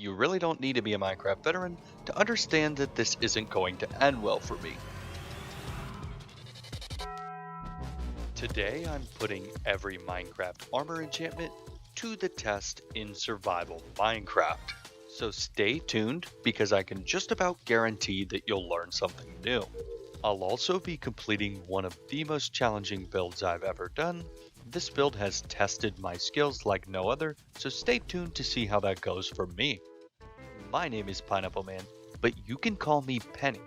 You really don't need to be a Minecraft veteran to understand that this isn't going to end well for me. Today I'm putting every Minecraft armor enchantment to the test in survival Minecraft. So stay tuned because I can just about guarantee that you'll learn something new. I'll also be completing one of the most challenging builds I've ever done. This build has tested my skills like no other, so stay tuned to see how that goes for me. My name is Pineapple Man, but you can call me Penny.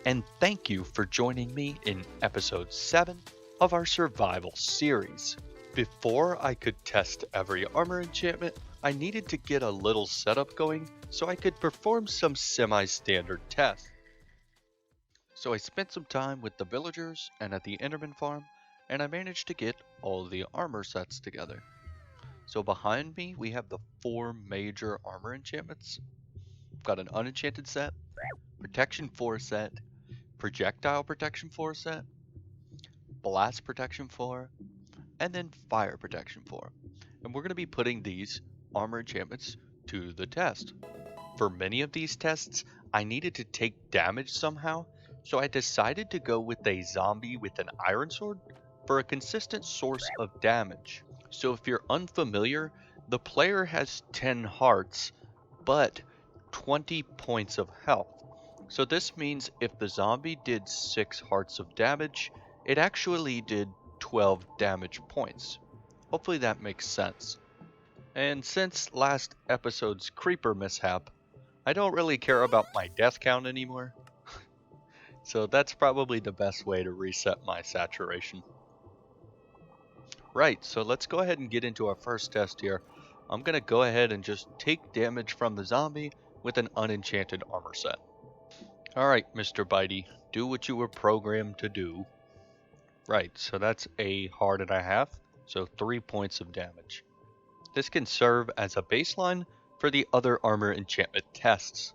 And thank you for joining me in episode 7 of our survival series. Before I could test every armor enchantment, I needed to get a little setup going so I could perform some semi-standard tests. So I spent some time with the villagers and at the Enderman farm, and I managed to get all the armor sets together. So behind me we have the 4 major armor enchantments. We've got an unenchanted set, Protection 4 set, Projectile Protection 4 set, Blast Protection 4, and then Fire Protection 4. And we're going to be putting these armor enchantments to the test. For many of these tests, I needed to take damage somehow, so I decided to go with a zombie with an iron sword for a consistent source of damage. So if you're unfamiliar, the player has 10 hearts, but 20 points of health. So this means if the zombie did 6 hearts of damage, it actually did 12 damage points. Hopefully that makes sense. And since last episode's creeper mishap, I don't really care about my death count anymore. So that's probably the best way to reset my saturation. Right, so let's go ahead and get into our first test here. I'm going to go ahead and just take damage from the zombie with an unenchanted armor set. Alright, Mr. Bitey, do what you were programmed to do. Right, so that's a heart and a half, so 3 points of damage. This can serve as a baseline for the other armor enchantment tests.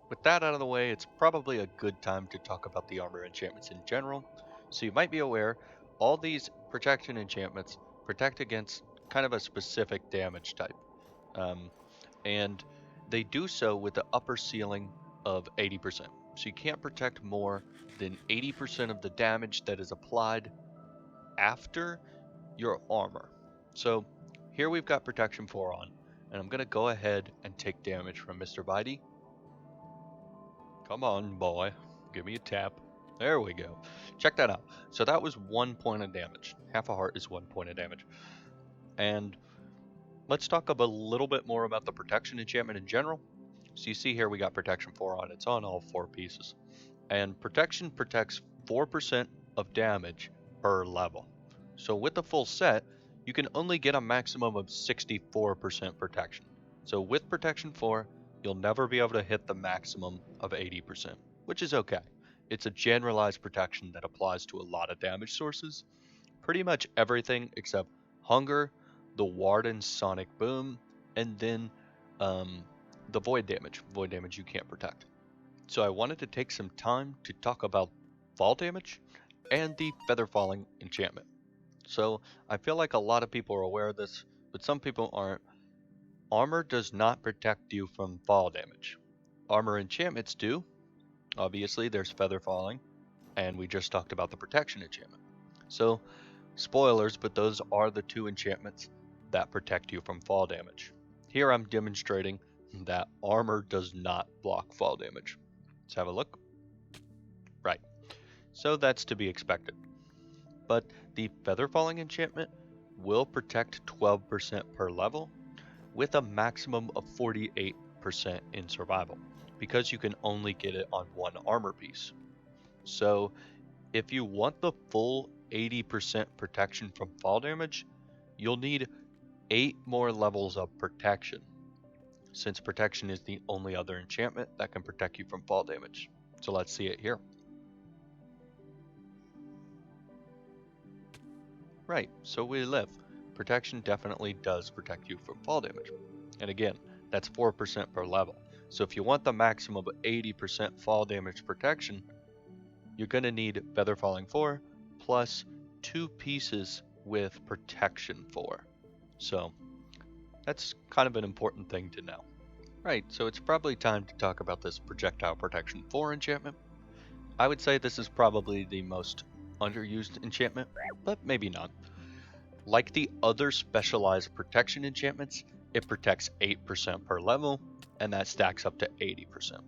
With that out of the way, it's probably a good time to talk about the armor enchantments in general. So you might be aware, all these protection enchantments protect against kind of a specific damage type. And they do so with the upper ceiling of 80%. So you can't protect more than 80% of the damage that is applied after your armor. So here we've got protection 4 on, and I'm going to go ahead and take damage from Mr. Bitey. Come on, boy. Give me a tap. There we go. Check that out. So that was 1 point of damage. Half a heart is 1 point of damage. And let's talk a little bit more about the protection enchantment in general. So you see here we got protection 4 on. It's on all 4 pieces. And protection protects 4% of damage per level. So with the full set, you can only get a maximum of 64% protection. So with protection 4, you'll never be able to hit the maximum of 80%, which is okay. It's a generalized protection that applies to a lot of damage sources. Pretty much everything except hunger, the Warden Sonic Boom, and then the void damage. Void damage you can't protect. So I wanted to take some time to talk about fall damage and the feather falling enchantment. So I feel like a lot of people are aware of this, but some people aren't. Armor does not protect you from fall damage. Armor enchantments do. Obviously there's feather falling, and we just talked about the protection enchantment. So spoilers, but those are the 2 enchantments that protect you from fall damage. Here I'm demonstrating that armor does not block fall damage. Let's have a look. Right, so that's to be expected. But the feather falling enchantment will protect 12% per level with a maximum of 48% in survival, because you can only get it on 1 armor piece. So if you want the full 80% protection from fall damage, you'll need 8 more levels of protection, since protection is the only other enchantment that can protect you from fall damage. So let's see it here. Right, so we live. Protection definitely does protect you from fall damage. And again, that's 4% per level. So if you want the maximum of 80% fall damage protection, you're going to need Feather Falling 4 plus 2 pieces with Protection 4. So that's kind of an important thing to know. Right, so it's probably time to talk about this Projectile Protection IV enchantment. I would say this is probably the most underused enchantment, but maybe not. Like the other specialized protection enchantments, it protects 8% per level, and that stacks up to 80%.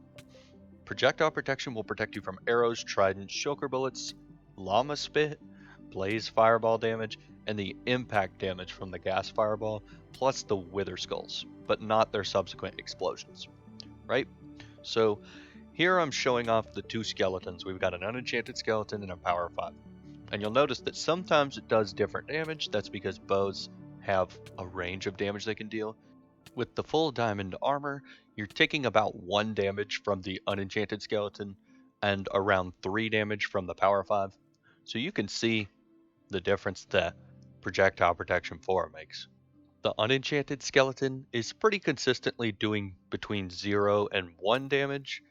Projectile Protection will protect you from arrows, trident, shulker bullets, llama spit, blaze fireball damage, and the impact damage from the gas fireball, plus the wither skulls, but not their subsequent explosions, right? So here I'm showing off the two skeletons. We've got an unenchanted skeleton and a power 5. And you'll notice that sometimes it does different damage. That's because bows have a range of damage they can deal. With the full diamond armor, you're taking about 1 damage from the unenchanted skeleton and around 3 damage from the power 5. So you can see the difference that Projectile Protection 4 makes. The unenchanted skeleton is pretty consistently doing between 0 and 1 damage.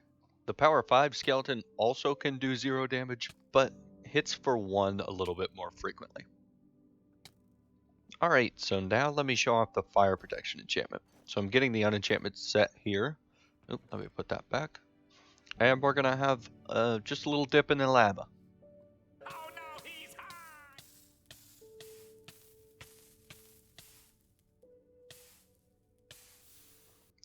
The power 5 skeleton also can do 0 damage, but hits for 1 a little bit more frequently. Alright, so now let me show off the fire protection enchantment. So I'm getting the unenchantment set here. Oop, let me put that back. And we're gonna have just a little dip in the lava. Oh no, he's hot!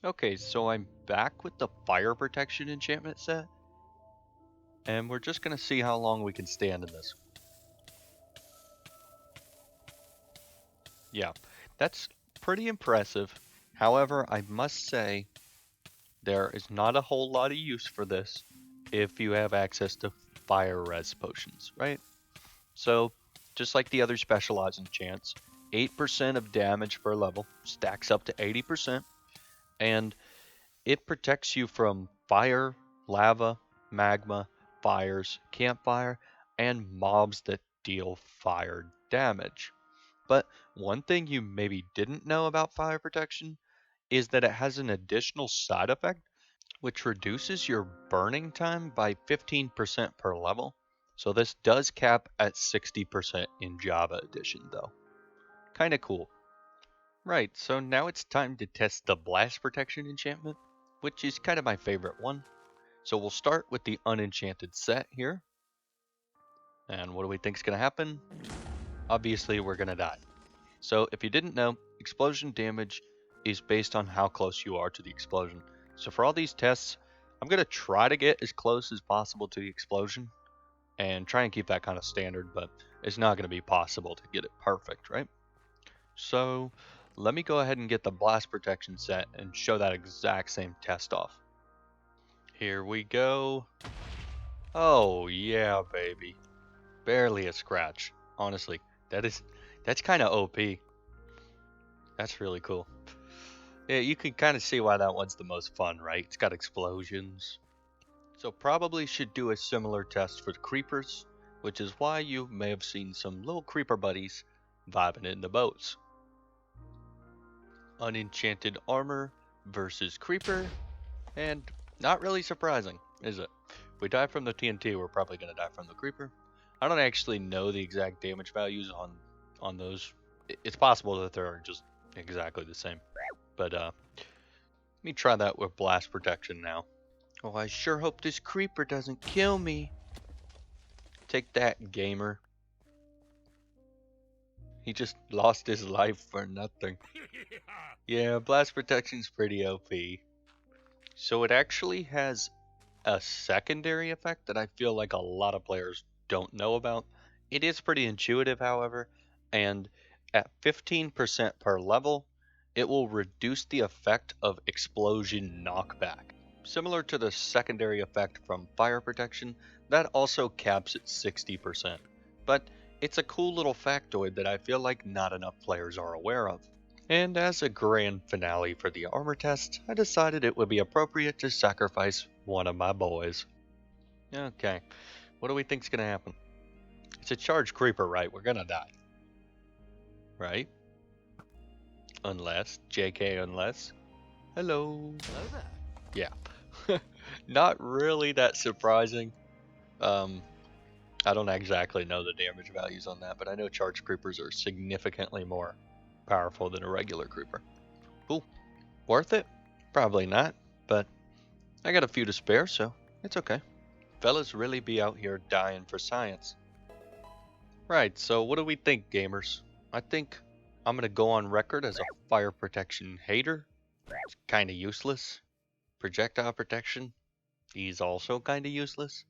Okay, so I'm back with the fire protection enchantment set. And we're just gonna see how long we can stand in this. Yeah, that's pretty impressive. However, I must say there is not a whole lot of use for this if you have access to fire res potions, right? So, just like the other specialized enchants, 8% of damage per level stacks up to 80%, and it protects you from fire, lava, magma, fires, campfire, and mobs that deal fire damage. But one thing you maybe didn't know about fire protection is that it has an additional side effect, which reduces your burning time by 15% per level. So this does cap at 60% in Java Edition though. Kinda cool. Right, so now it's time to test the blast protection enchantment, which is kind of my favorite one. So we'll start with the unenchanted set here. And what do we think is going to happen? Obviously we're going to die. So if you didn't know, explosion damage is based on how close you are to the explosion. So for all these tests, I'm going to try to get as close as possible to the explosion and try and keep that kind of standard, but it's not going to be possible to get it perfect, right? So let me go ahead and get the blast protection set and show that exact same test off. Here we go. Oh yeah, baby. Barely a scratch. Honestly, that's kind of OP. That's really cool. Yeah, you can kind of see why that one's the most fun, right? It's got explosions. So probably should do a similar test for the creepers, which is why you may have seen some little creeper buddies vibing in the boats. Unenchanted armor versus creeper, and not really surprising, is it? If we die from the TNT, we're probably going to die from the creeper. I don't actually know the exact damage values on those. It's possible that they're just exactly the same. But let me try that with blast protection now. Oh, I sure hope this creeper doesn't kill me. Take that, gamer. He just lost his life for nothing. Yeah, blast protection's pretty OP. So it actually has a secondary effect that I feel like a lot of players don't know about. It is pretty intuitive, however, and at 15% per level, it will reduce the effect of explosion knockback. Similar to the secondary effect from fire protection, that also caps at 60%. But it's a cool little factoid that I feel like not enough players are aware of. And as a grand finale for the armor test, I decided it would be appropriate to sacrifice one of my boys. Okay, what do we think's gonna happen? It's a charged creeper, right? We're gonna die. Right? Unless, JK unless. Hello. Hello there. Yeah. Not really that surprising. I don't exactly know the damage values on that, but I know charged creepers are significantly more powerful than a regular creeper. Cool. Worth it? Probably not, but I got a few to spare, so it's okay. Fellas really be out here dying for science. Right, so what do we think, gamers? I think I'm gonna go on record as a fire protection hater. It's kinda useless. Projectile protection, he's also kinda useless.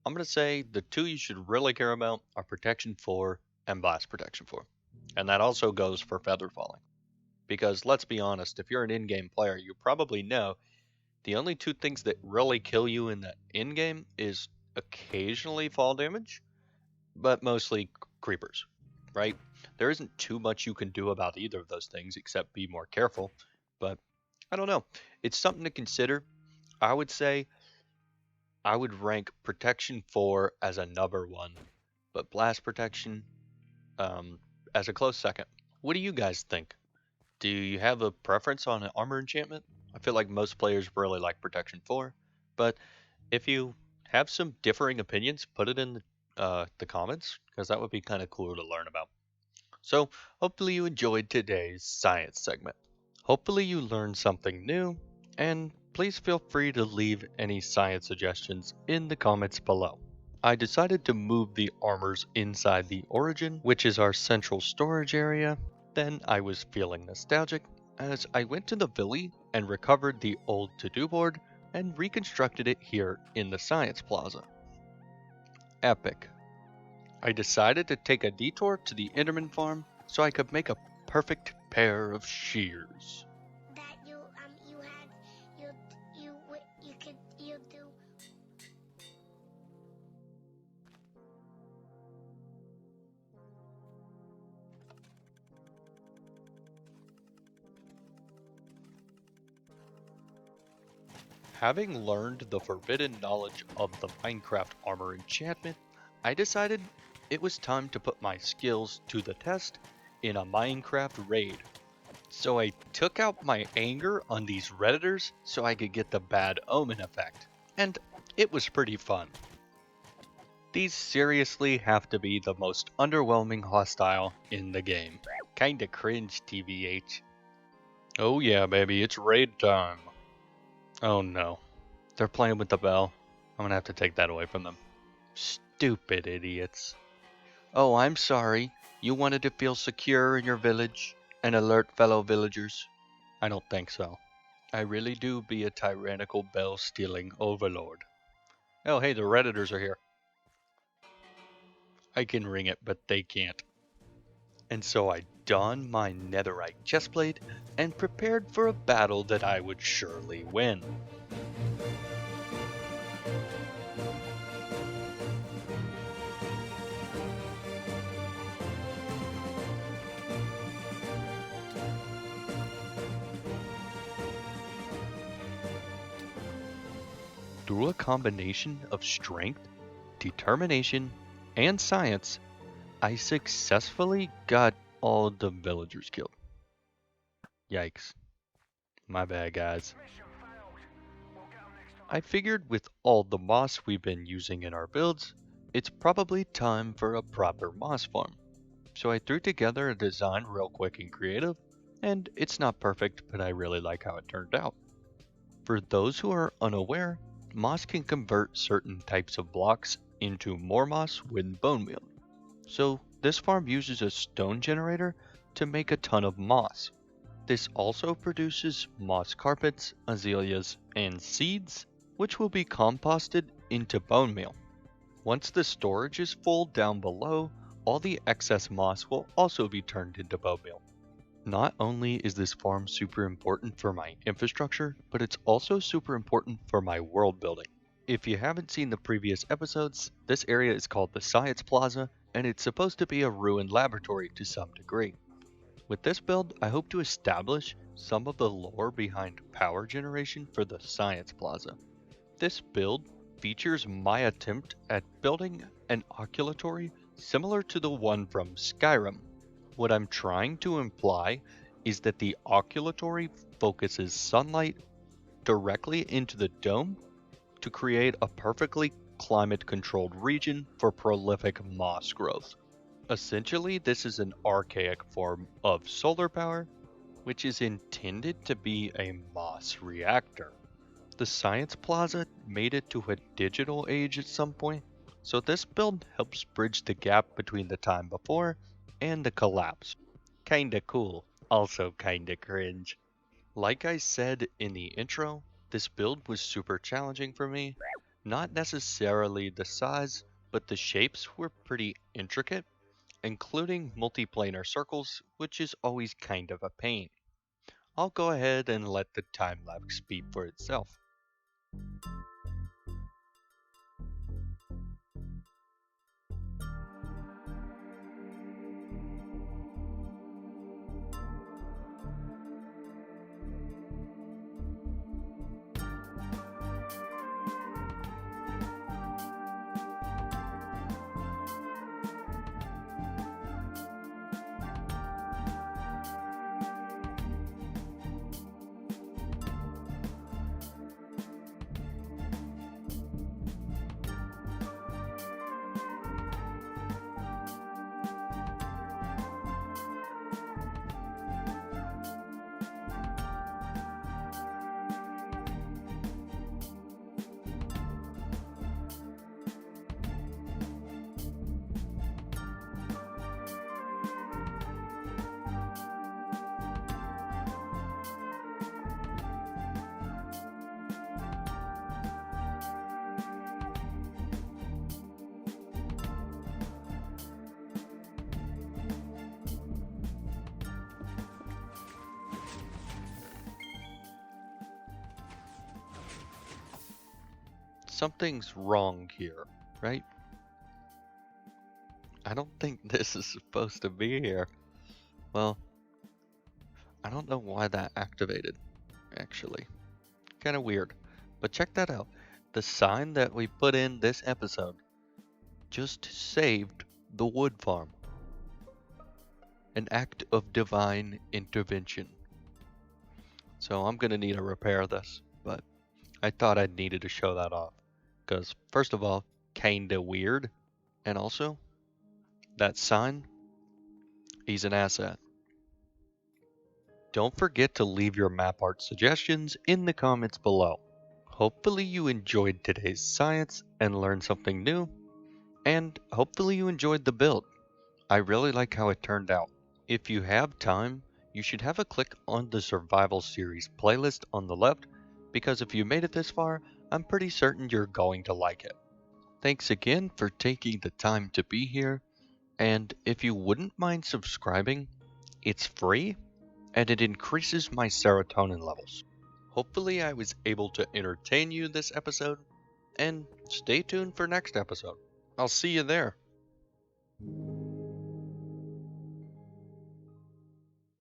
I'm gonna say the two you should really care about are Protection 4 and Blast Protection 4. And that also goes for Feather Falling. Because let's be honest, if you're an in-game player, you probably know the only two things that really kill you in the in-game is occasionally fall damage, but mostly creepers, right? There isn't too much you can do about either of those things except be more careful, but I don't know. It's something to consider. I would say I would rank Protection 4 as a number one, but Blast Protection as a close second. What do you guys think? Do you have a preference on an armor enchantment? I feel like most players really like Protection 4, but if you have some differing opinions, put it in the comments, because that would be kind of cool to learn about. So, hopefully you enjoyed today's science segment. Hopefully you learned something new, and please feel free to leave any science suggestions in the comments below. I decided to move the armors inside the origin, which is our central storage area. Then I was feeling nostalgic as I went to the Villi and recovered the old to-do board and reconstructed it here in the Science Plaza. Epic. I decided to take a detour to the Enderman farm so I could make a perfect pair of shears. That you do. Having learned the forbidden knowledge of the Minecraft armor enchantment, I decided it was time to put my skills to the test in a Minecraft raid. So I took out my anger on these Redditors so I could get the bad omen effect, and it was pretty fun. These seriously have to be the most underwhelming hostile in the game. Kinda cringe, TBH. Oh yeah, baby, it's raid time. Oh no, they're playing with the bell. I'm gonna have to take that away from them. Stupid idiots. Oh, I'm sorry. You wanted to feel secure in your village and alert fellow villagers? I don't think so. I really do be a tyrannical bell-stealing overlord. Oh, hey, the Redditors are here. I can ring it, but they can't. And so I donned my netherite chestplate and prepared for a battle that I would surely win. Through a combination of strength, determination, and science, I successfully got all the villagers killed. Yikes. My bad, guys. I figured with all the moss we've been using in our builds, it's probably time for a proper moss farm. So I threw together a design real quick and creative, and it's not perfect, but I really like how it turned out. For those who are unaware, moss can convert certain types of blocks into more moss when bone meal. So this farm uses a stone generator to make a ton of moss. This also produces moss carpets, azaleas, and seeds, which will be composted into bone meal. Once the storage is full down below, all the excess moss will also be turned into bone meal. Not only is this farm super important for my infrastructure, but it's also super important for my world building. If you haven't seen the previous episodes, this area is called the Science Plaza, and it's supposed to be a ruined laboratory to some degree. With this build, I hope to establish some of the lore behind power generation for the Science Plaza. This build features my attempt at building an oculory similar to the one from Skyrim. What I'm trying to imply is that the oculory focuses sunlight directly into the dome to create a perfectly climate-controlled region for prolific moss growth. Essentially, this is an archaic form of solar power, which is intended to be a Moss reactor. The Science Plaza made it to a digital age at some point, so this build helps bridge the gap between the time before and the collapse. Kinda cool, also kinda cringe. Like I said in the intro, this build was super challenging for me. Not necessarily the size, but the shapes were pretty intricate, including multiplanar circles, which is always kind of a pain. I'll go ahead and let the time lapse speak for itself. Something's wrong here, right? I don't think this is supposed to be here. Well, I don't know why that activated, actually. Kinda weird. But check that out. The sign that we put in this episode just saved the wood farm. An act of divine intervention. So I'm gonna need to repair this, but I thought I needed to show that off. Because, first of all, kinda weird. And also, that sign, he's an asset. Don't forget to leave your map art suggestions in the comments below. Hopefully you enjoyed today's science and learned something new, and hopefully you enjoyed the build. I really like how it turned out. If you have time, you should have a click on the Survival Series playlist on the left, because if you made it this far, I'm pretty certain you're going to like it. Thanks again for taking the time to be here, and if you wouldn't mind subscribing, it's free and it increases my serotonin levels. Hopefully I was able to entertain you this episode, and stay tuned for next episode. I'll see you there.